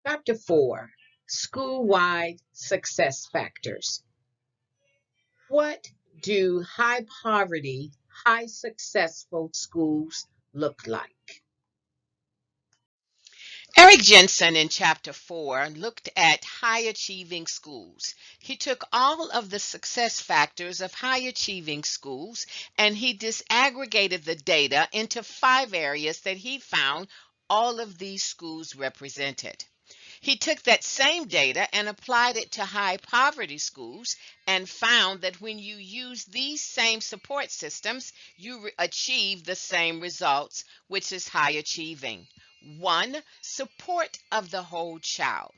Chapter 4, School-Wide Success Factors. What do high poverty, high successful schools look like? Eric Jensen in chapter 4 looked at high achieving schools. He took all of the success factors of high achieving schools and he disaggregated the data into 5 areas that he found all of these schools represented. He took that same data and applied it to high poverty schools and found that when you use these same support systems, you achieve the same results, which is high achieving. One, support of the whole child.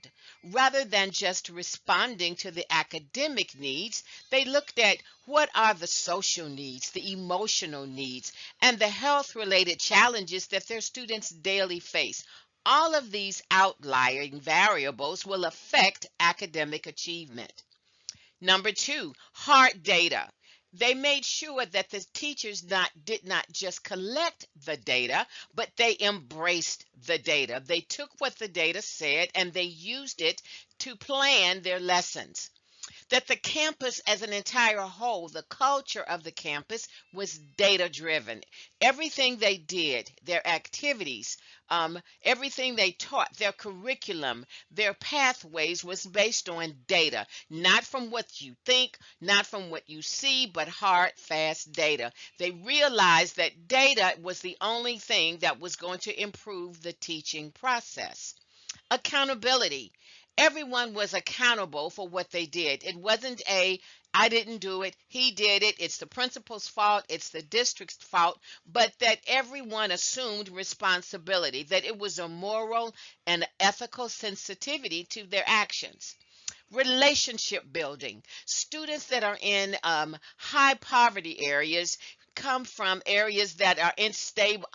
Rather than just responding to the academic needs, they looked at what are the social needs, the emotional needs, and the health related challenges that their students daily face. All of these outlying variables will affect academic achievement. Number 2, hard data. They made sure that the teachers did not just collect the data, but they embraced the data. They took what the data said and they used it to plan their lessons. That the campus as an entire whole, the culture of the campus was data driven. Everything they did, their activities, everything they taught, their curriculum, their pathways was based on data, not from what you think, not from what you see, but hard, fast data. They realized that data was the only thing that was going to improve the teaching process. Accountability. Everyone was accountable for what they did. It wasn't I didn't do it, he did it, it's the principal's fault, it's the district's fault, but that everyone assumed responsibility, that it was a moral and ethical sensitivity to their actions. Relationship building. Students that are in high poverty areas come from areas that are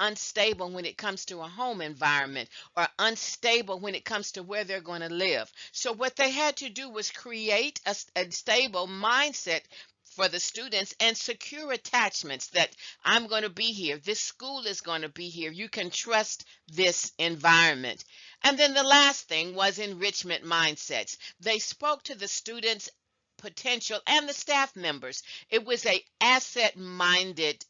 unstable when it comes to a home environment or unstable when it comes to where they're going to live. So what they had to do was create a stable mindset for the students and secure attachments that I'm going to be here. This school is going to be here. You can trust this environment. And then the last thing was enrichment mindsets. They spoke to the students' potential and the staff members. It was a asset minded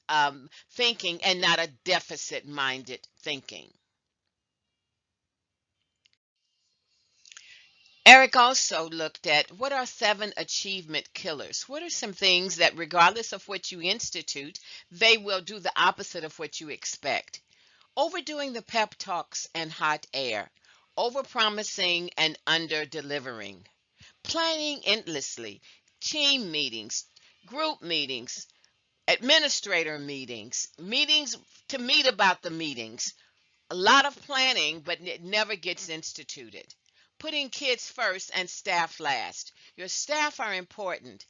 thinking and not a deficit minded thinking. Eric also looked at what are 7 achievement killers. What are some things that, regardless of what you institute, they will do the opposite of what you expect? Overdoing the pep talks and hot air, overpromising and under delivering, planning endlessly, team meetings, group meetings, administrator meetings, meetings to meet about the meetings, a lot of planning, but it never gets instituted. Putting kids first and staff last. Your staff are important.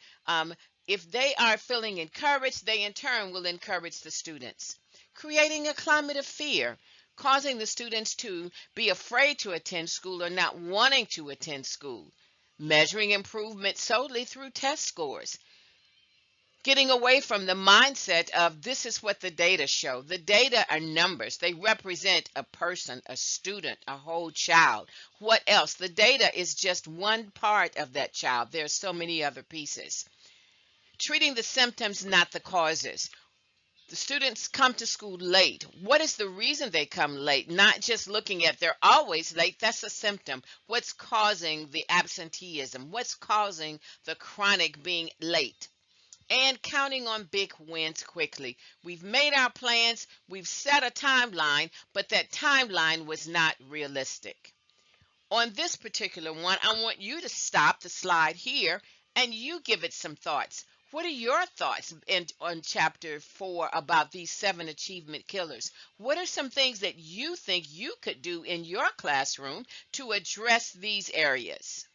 If they are feeling encouraged, they in turn will encourage the students. Creating a climate of fear, causing the students to be afraid to attend school or not wanting to attend school. Measuring improvement solely through test scores. Getting away from the mindset of this is what the data show. The data are numbers. They represent a person, a student, a whole child. What else? The data is just one part of that child. There are so many other pieces. Treating the symptoms, not the causes. The students come to school late. What is the reason they come late? Not just looking at they're always late. That's a symptom. What's causing the absenteeism? What's causing the chronic being late? And counting on big wins quickly. We've made our plans, we've set a timeline, but that timeline was not realistic. On this particular one, I want you to stop the slide here and you give it some thoughts. What are your thoughts on chapter 4 about these 7 achievement killers? What are some things that you think you could do in your classroom to address these areas?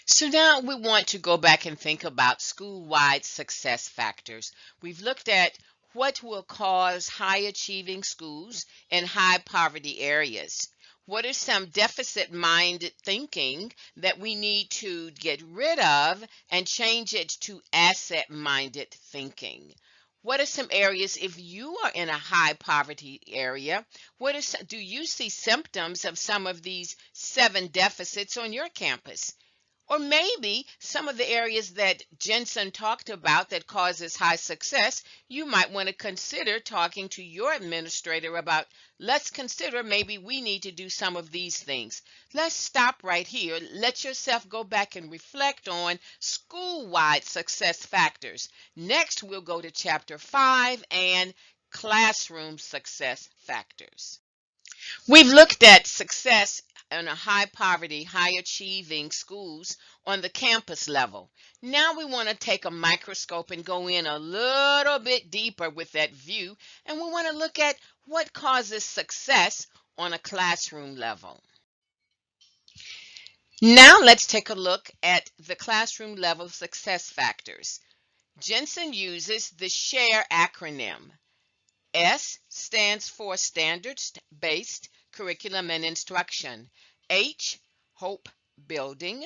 So now we want to go back and think about school-wide success factors. We've looked at what will cause high achieving schools in high poverty areas. What are some deficit minded thinking that we need to get rid of and change it to asset minded thinking? What are some areas, if you are in a high poverty area, do you see symptoms of some of these 7 deficits on your campus? Or maybe some of the areas that Jensen talked about that causes high success, you might want to consider talking to your administrator about, let's consider maybe we need to do some of these things. Let's stop right here. Let yourself go back and reflect on school-wide success factors. Next, we'll go to chapter 5 and classroom success factors. We've looked at success in a high poverty, high achieving schools on the campus level. Now we want to take a microscope and go in a little bit deeper with that view, and we want to look at what causes success on a classroom level. Now let's take a look at the classroom level success factors. Jensen uses the SHARE acronym. S stands for standards-based curriculum and instruction. H, hope building.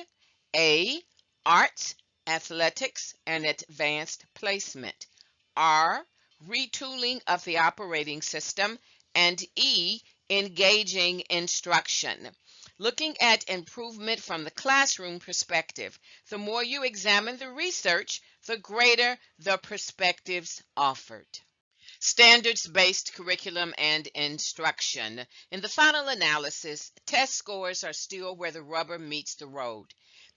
A, arts, athletics, and advanced placement. R, retooling of the operating system. And E, engaging instruction. Looking at improvement from the classroom perspective, the more you examine the research, the greater the perspectives offered. Standards-based curriculum and instruction. In the final analysis, test scores are still where the rubber meets the road.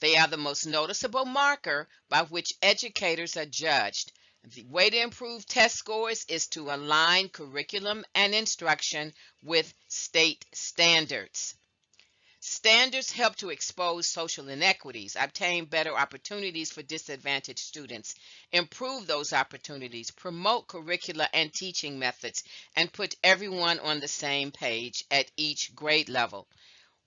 They are the most noticeable marker by which educators are judged. The way to improve test scores is to align curriculum and instruction with state standards. Standards help to expose social inequities, obtain better opportunities for disadvantaged students, improve those opportunities, promote curricula and teaching methods, and put everyone on the same page at each grade level.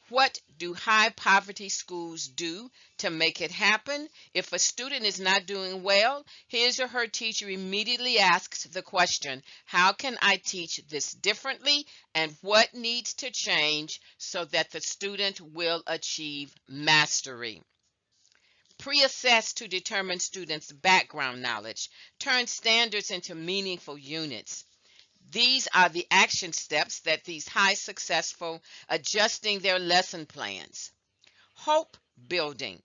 What do high poverty schools do to make it happen? If a student is not doing well, his or her teacher immediately asks the question, how can I teach this differently, and what needs to change so that the student will achieve mastery? Pre-assess to determine students' background knowledge. Turn standards into meaningful units. These are the action steps that these high successful adjusting their lesson plans. Hope building.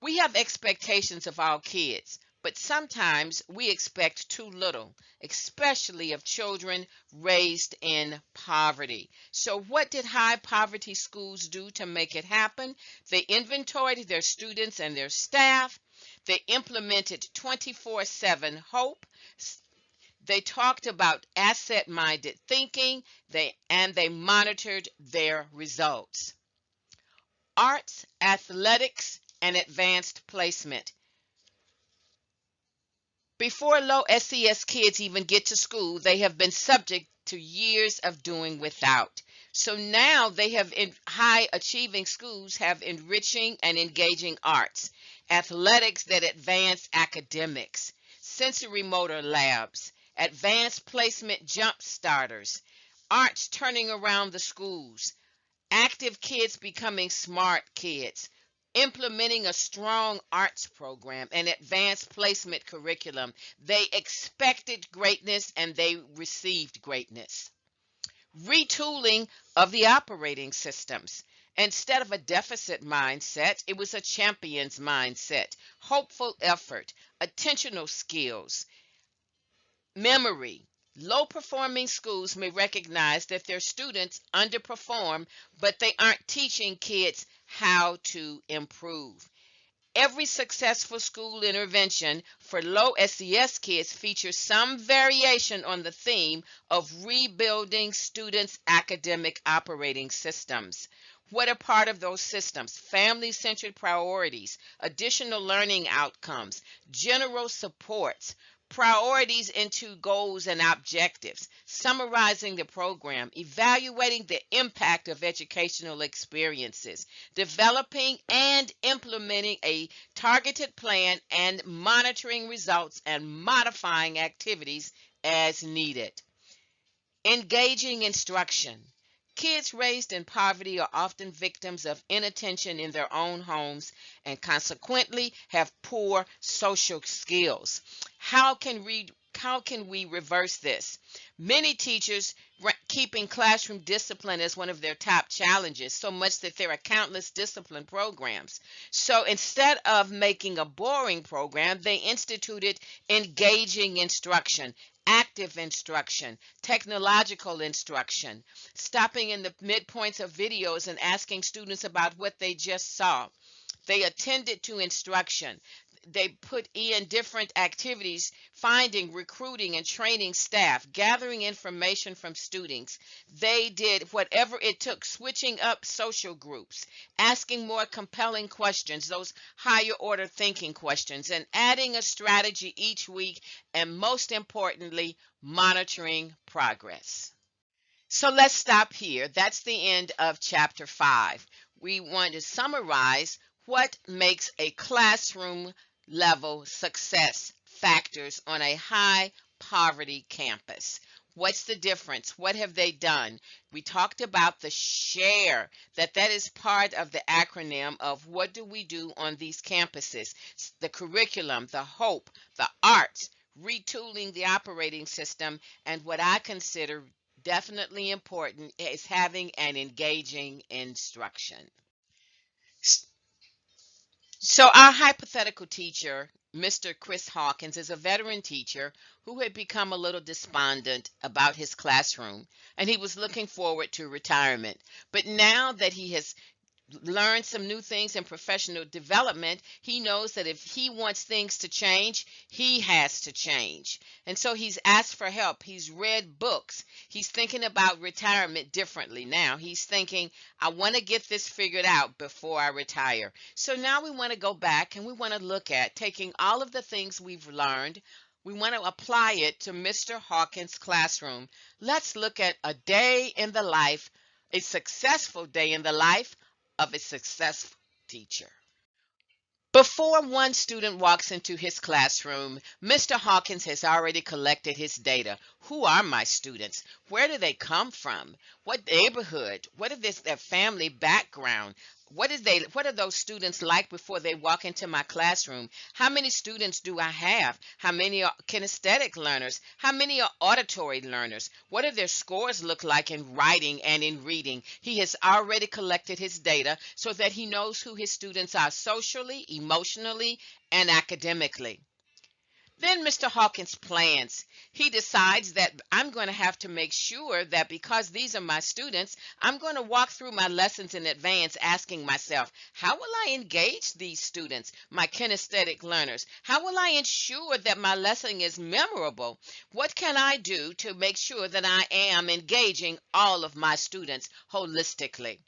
We have expectations of our kids, but sometimes we expect too little, especially of children raised in poverty. So what did high poverty schools do to make it happen? They inventoried their students and their staff. They implemented 24/7 hope. They talked about asset-minded thinking, and they monitored their results. Arts, athletics, and advanced placement. Before low SES kids even get to school, they have been subject to years of doing without. So now they have high achieving schools have enriching and engaging arts, athletics that advance academics, sensory motor labs, advanced placement jump starters, arts turning around the schools, active kids becoming smart kids, implementing a strong arts program and advanced placement curriculum. They expected greatness and they received greatness. Retooling of the operating systems. Instead of a deficit mindset, it was a champion's mindset, hopeful effort, attentional skills, memory. Low-performing schools may recognize that their students underperform, but they aren't teaching kids how to improve. Every successful school intervention for low SES kids features some variation on the theme of rebuilding students' academic operating systems. What are part of those systems? Family-centered priorities, additional learning outcomes, general supports, priorities into goals and objectives, summarizing the program, evaluating the impact of educational experiences, developing and implementing a targeted plan, and monitoring results and modifying activities as needed. Engaging instruction. Kids raised in poverty are often victims of inattention in their own homes and consequently have poor social skills. How can we how can we reverse this? Many teachers keeping classroom discipline as one of their top challenges, so much that there are countless discipline programs. So instead of making a boring program, they instituted engaging instruction, active instruction, technological instruction, stopping in the midpoints of videos and asking students about what they just saw. They attended to instruction. They put in different activities, finding, recruiting, and training staff, gathering information from students. They did whatever it took, switching up social groups, asking more compelling questions, those higher order thinking questions, and adding a strategy each week, and most importantly, monitoring progress. So let's stop here. That's the end of chapter 5. We want to summarize what makes a classroom level success factors on a high poverty campus. What's the difference? What have they done? We talked about the share, that is part of the acronym of what do we do on these campuses. The curriculum, the hope, the arts, retooling the operating system, and what I consider definitely important is having an engaging instruction. So our hypothetical teacher, Mr. Chris Hawkins, is a veteran teacher who had become a little despondent about his classroom, and he was looking forward to retirement. But now that he has learned some new things in professional development, he knows that if he wants things to change, he has to change. And so he's asked for help. He's read books. He's thinking about retirement differently now. He's thinking, I want to get this figured out before I retire. So now we want to go back and we want to look at taking all of the things we've learned. We want to apply it to Mr. Hawkins' classroom. Let's look at a day in the life, a successful day in the life of a successful teacher. Before one student walks into his classroom, Mr. Hawkins has already collected his data. Who are my students? Where do they come from? What neighborhood? What is their family background? What are those students like before they walk into my classroom? How many students do I have? How many are kinesthetic learners? How many are auditory learners? What do their scores look like in writing and in reading? He has already collected his data so that he knows who his students are socially, emotionally, and academically. Then Mr. Hawkins plans. He decides that I'm going to have to make sure that because these are my students, I'm going to walk through my lessons in advance asking myself, how will I engage these students, my kinesthetic learners? How will I ensure that my lesson is memorable? What can I do to make sure that I am engaging all of my students holistically?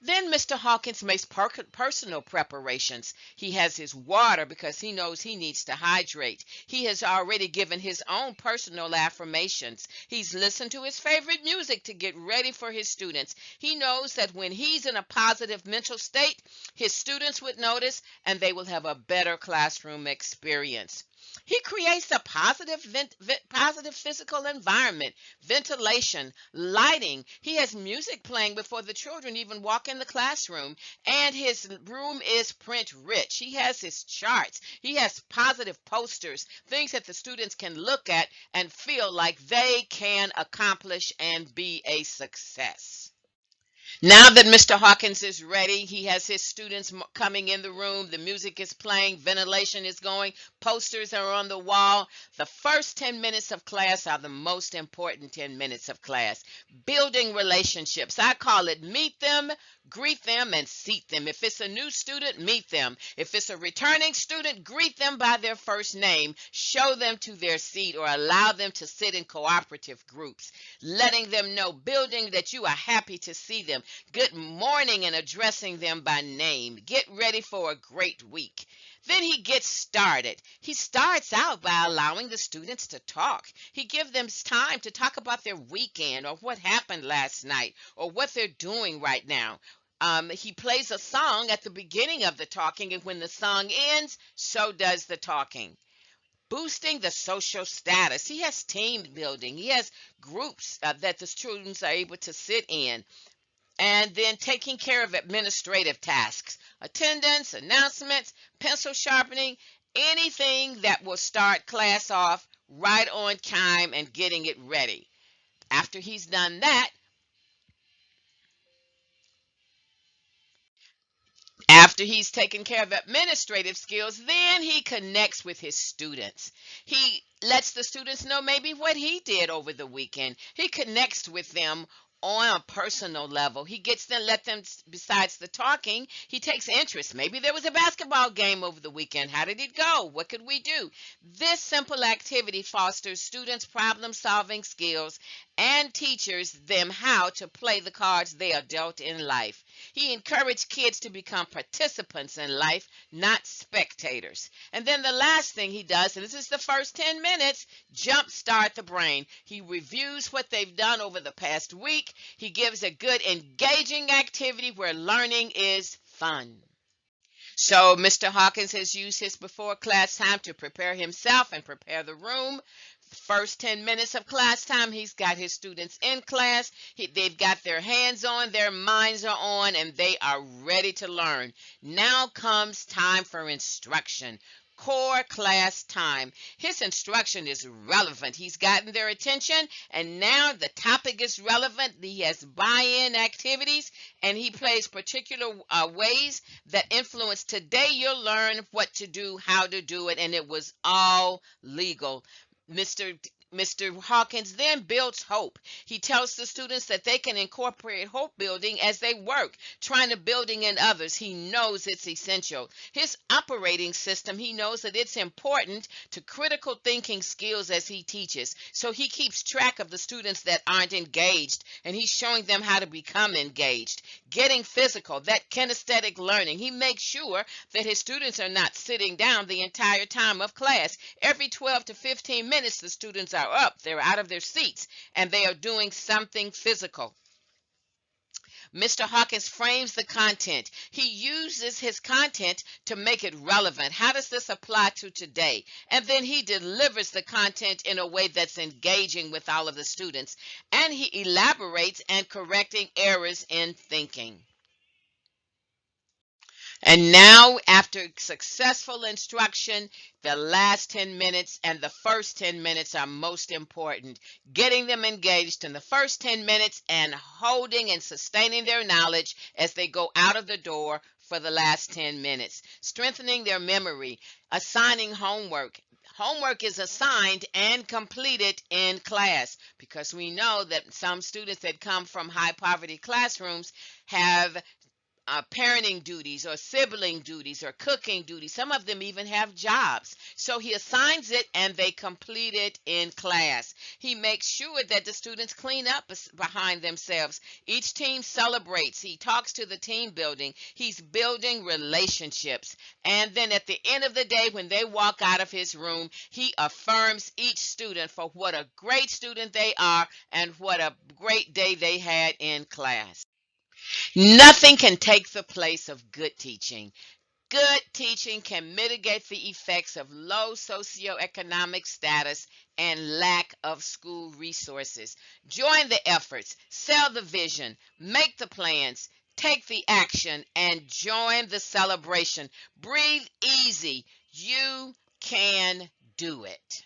Then Mr. Hawkins makes personal preparations. He has his water because he knows he needs to hydrate. He has already given his own personal affirmations. He's listened to his favorite music to get ready for his students. He knows that when he's in a positive mental state, his students would notice and they will have a better classroom experience. He creates a positive physical environment, ventilation, lighting. He has music playing before the children even walk in the classroom. And his room is print rich. He has his charts. He has positive posters, things that the students can look at and feel like they can accomplish and be a success. Now that Mr. Hawkins is ready, he has his students coming in the room, the music is playing, ventilation is going, posters are on the wall. The first 10 minutes of class are the most important 10 minutes of class. Building relationships. I call it meet them, greet them, and seat them. If it's a new student, meet them. If it's a returning student, greet them by their first name. Show them to their seat or allow them to sit in cooperative groups. Letting them know, building that you are happy to see them. Good morning and addressing them by name. Get ready for a great week. Then he gets started. He starts out by allowing the students to talk. He gives them time to talk about their weekend or what happened last night or what they're doing right now. He plays a song at the beginning of the talking, and when the song ends, so does the talking. Boosting the social status. He has team building. He has groups that the students are able to sit in. And then taking care of administrative tasks, attendance, announcements, pencil sharpening, anything that will start class off right on time and getting it ready. After he's done that, after he's taken care of administrative skills, then he connects with his students. He lets the students know maybe what he did over the weekend. He connects with them on a personal level. He gets them, let them, besides the talking, he takes interest. Maybe there was a basketball game over the weekend. How did it go? What could we do? This simple activity fosters students' problem solving skills and teaches them how to play the cards they are dealt in life. He encouraged kids to become participants in life, not spectators. And then the last thing he does, and this is the first 10 minutes, jumpstart the brain. He reviews what they've done over the past week. He gives a good engaging activity where learning is fun. So Mr. Hawkins has used his before class time to prepare himself and prepare the room. First 10 minutes of class time, he's got his students in class. They've got their hands on, their minds are on, and they are ready to learn. Now comes time for instruction. Core class time. His instruction is relevant. He's gotten their attention, and now the topic is relevant. He has buy-in activities, and he plays particular ways that influence. Today you'll learn what to do, how to do it, and it was all legal. Mr. Hawkins then builds hope. He tells the students that they can incorporate hope building as they work, trying to building in others. He knows it's essential. His operating system, he knows that it's important to critical thinking skills as he teaches. So he keeps track of the students that aren't engaged, and he's showing them how to become engaged. Getting physical, that kinesthetic learning. He makes sure that his students are not sitting down the entire time of class. Every 12 to 15 minutes, the students are up, they're out of their seats, and they are doing something physical. Mr. Hawkins frames the content. He uses his content to make it relevant. How does this apply to today? And then he delivers the content in a way that's engaging with all of the students. And he elaborates and correcting errors in thinking. And now, after successful instruction, the last 10 minutes and the first 10 minutes are most important. Getting them engaged in the first 10 minutes and holding and sustaining their knowledge as they go out of the door for the last 10 minutes. Strengthening their memory, assigning homework. Homework is assigned and completed in class, because we know that some students that come from high poverty classrooms have parenting duties or sibling duties or cooking duties. Some of them even have jobs. So he assigns it and they complete it in class. He makes sure that the students clean up behind themselves. Each team celebrates. He talks to the team building. He's building relationships. And then at the end of the day, when they walk out of his room, he affirms each student for what a great student they are and what a great day they had in class. Nothing can take the place of good teaching. Good teaching can mitigate the effects of low socioeconomic status and lack of school resources. Join the efforts, sell the vision, make the plans, take the action, and join the celebration. Breathe easy. You can do it.